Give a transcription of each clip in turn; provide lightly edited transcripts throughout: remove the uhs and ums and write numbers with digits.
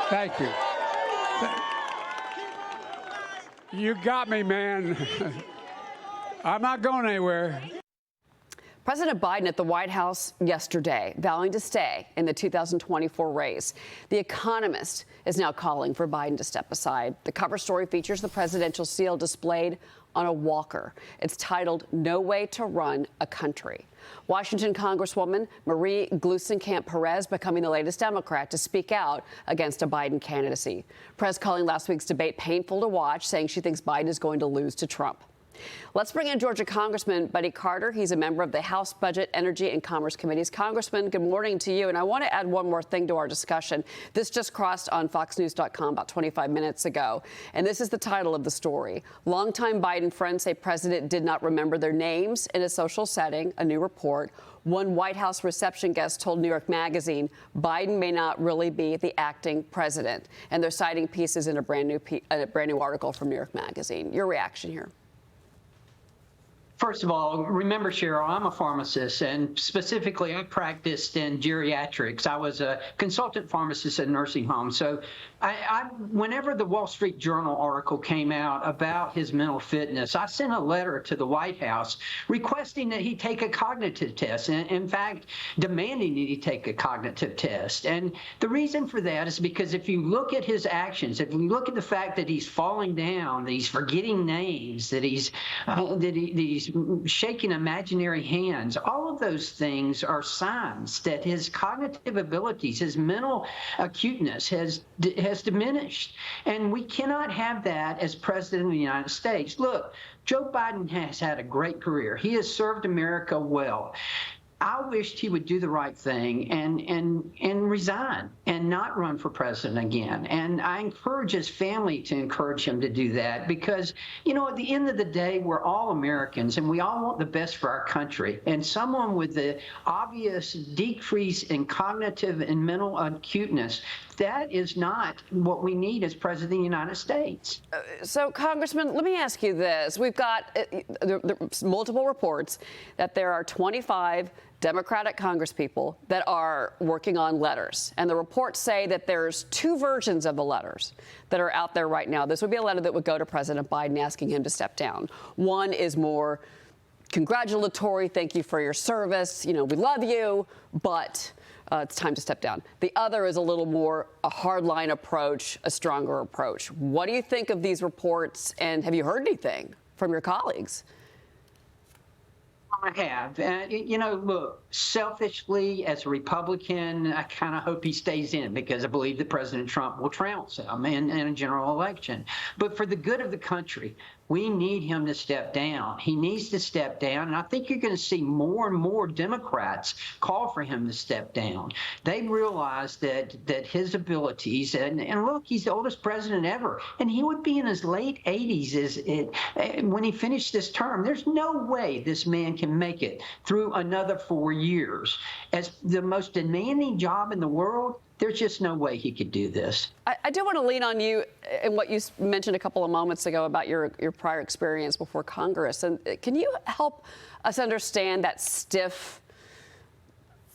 Thank you. You got me, man. I'm not going anywhere. President Biden at the White House yesterday, vowing to stay in the 2024 race. The Economist is now calling for Biden to step aside. The cover story features the presidential seal displayed on a walker. It's titled "No Way to Run a Country." Washington Congresswoman Marie Gluesenkamp-Perez becoming the latest Democrat to speak out against a Biden candidacy. Perez calling last week's debate painful to watch, saying she thinks Biden is going to lose to Trump. Let's bring in Georgia Congressman Buddy Carter. He's a member of the House Budget, Energy and Commerce Committees. Congressman, good morning to you. And I want to add one more thing to our discussion. This just crossed on FoxNews.com about 25 minutes ago. And this is the title of the story. Longtime Biden friends say president did not remember their names in a social setting, a new report. One White House reception guest told New York Magazine Biden may not really be the acting president. And they're citing pieces in a brand new article from New York Magazine. Your reaction here? First of all, remember, Cheryl, I'm a pharmacist, and specifically I practiced in geriatrics. I was a consultant pharmacist at nursing homes. So whenever the Wall Street Journal article came out about his mental fitness, I sent a letter to the White House requesting that he take a cognitive test, and in fact, demanding that he take a cognitive test. And the reason for that is because if you look at his actions, if you look at the fact that he's falling down, that he's forgetting names, that he's shaking imaginary hands, all of those things are signs that his cognitive abilities, his mental acuteness has diminished. And we cannot have that as president of the United States. Look, Joe Biden has had a great career. He has served America well. I wished he would do the right thing and resign and not run for president again. And I encourage his family to encourage him to do that because, you know, at the end of the day, we're all Americans and we all want the best for our country. And someone with the obvious decrease in cognitive and mental acuteness, that is not what we need as president of the United States. So, Congressman, let me ask you this. We've got multiple reports that there are 25 Democratic congresspeople that are working on letters. And the reports say that there's two versions of the letters that are out there right now. This would be a letter that would go to President Biden asking him to step down. One is more congratulatory, thank you for your service, you know, we love you, but it's time to step down. The other is a little more a hardline approach, a stronger approach. What do you think of these reports, and have you heard anything from your colleagues? I have. You know, look, selfishly, as a Republican, I kind of hope he stays in because I believe that President Trump will trounce him in a general election. But for the good of the country, we need him to step down. He needs to step down. And I think you're going to see more and more Democrats call for him to step down. They realize that his abilities, and look, he's the oldest president ever, and he would be in his late 80s when he finished this term. There's no way this man can make it through another 4 years. As the most demanding job in the world, there's just no way he could do this. I do want to lean on you and what you mentioned a couple of moments ago about your prior experience before Congress. And can you help us understand that stiff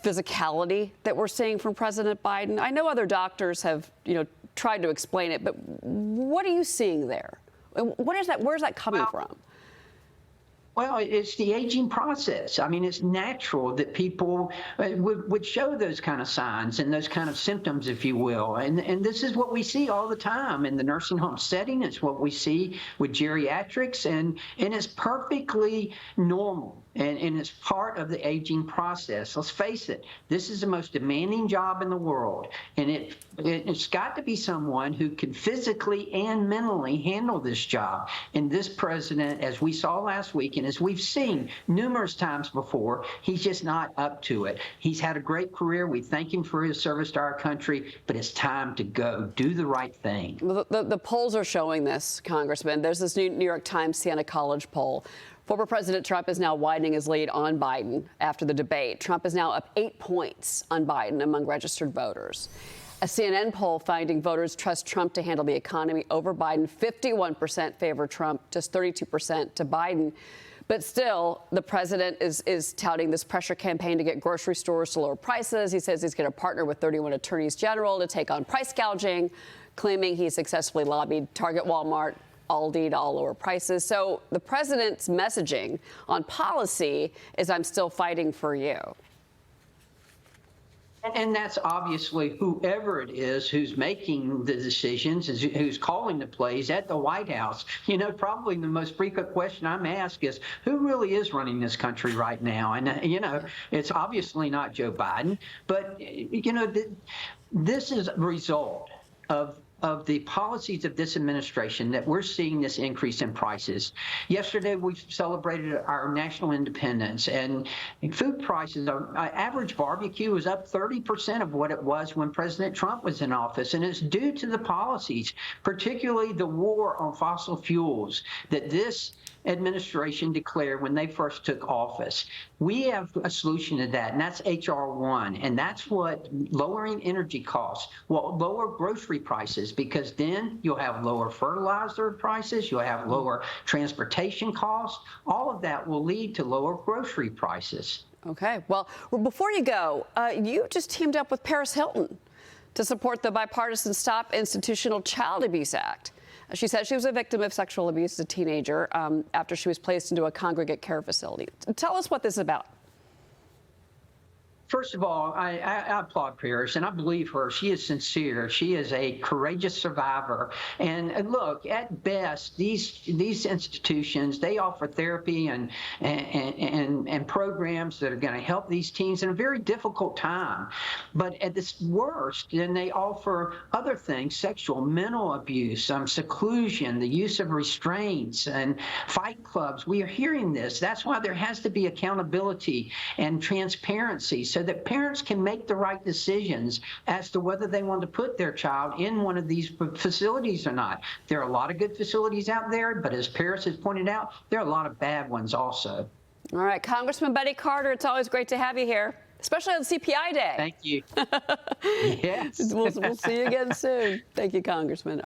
physicality that we're seeing from President Biden? I know other doctors have, you know, tried to explain it, but what are you seeing there? What is that? Where's that coming from? Well, it's the aging process. I mean, it's natural that people would show those kind of signs and those kind of symptoms, if you will. And this is what we see all the time in the nursing home setting. It's what we see with geriatrics, and it's perfectly normal. And it's part of the aging process. Let's face it, this is the most demanding job in the world. And it's got to be someone who can physically and mentally handle this job. And this president, as we saw last week, and as we've seen numerous times before, he's just not up to it. He's had a great career. We thank him for his service to our country, but it's time to go. Do the right thing. The polls are showing this, Congressman. There's this New York Times Siena College poll. Former President Trump is now widening his lead on Biden after the debate. Trump is now up 8 points on Biden among registered voters. A CNN poll finding voters trust Trump to handle the economy over Biden. 51% favor Trump, just 32% to Biden. But still, the president is touting this pressure campaign to get grocery stores to lower prices. He says he's going to partner with 31 attorneys general to take on price gouging, claiming he successfully lobbied Target, Walmart, Aldi to all lower prices. So the president's messaging on policy is, I'm still fighting for you. And that's obviously whoever it is who's making the decisions, who's calling the plays at the White House. You know, probably the most frequent question I'm asked is, who really is running this country right now? And, you know, it's obviously not Joe Biden. But, you know, this is a result of the policies of this administration that we're seeing this increase in prices. Yesterday, we celebrated our national independence, and food prices, average barbecue was up 30% of what it was when President Trump was in office, and it's due to the policies, particularly the war on fossil fuels that this administration declared when they first took office. We have a solution to that, and that's H.R. 1, and that's what lowering energy costs will lower grocery prices, because then you'll have lower fertilizer prices, you'll have lower transportation costs. All of that will lead to lower grocery prices. Okay. Well, before you go, you just teamed up with Paris Hilton to support the bipartisan Stop Institutional Child Abuse Act. She said she was a victim of sexual abuse as a teenager after she was placed into a congregate care facility. Tell us what this is about. First of all, I applaud Paris, and I believe her. She is sincere. She is a courageous survivor. And look, at best, these institutions, they offer therapy and programs that are going to help these teens in a very difficult time. But at its worst, then they offer other things: sexual, mental abuse, seclusion, the use of restraints, and fight clubs. We are hearing this. That's why there has to be accountability and transparency, so that parents can make the right decisions as to whether they want to put their child in one of these facilities or not. There are a lot of good facilities out there, but as Paris has pointed out, there are a lot of bad ones also. All right, Congressman Buddy Carter, it's always great to have you here, especially on CPI Day. Thank you. Yes. We'll see you again soon. Thank you, Congressman.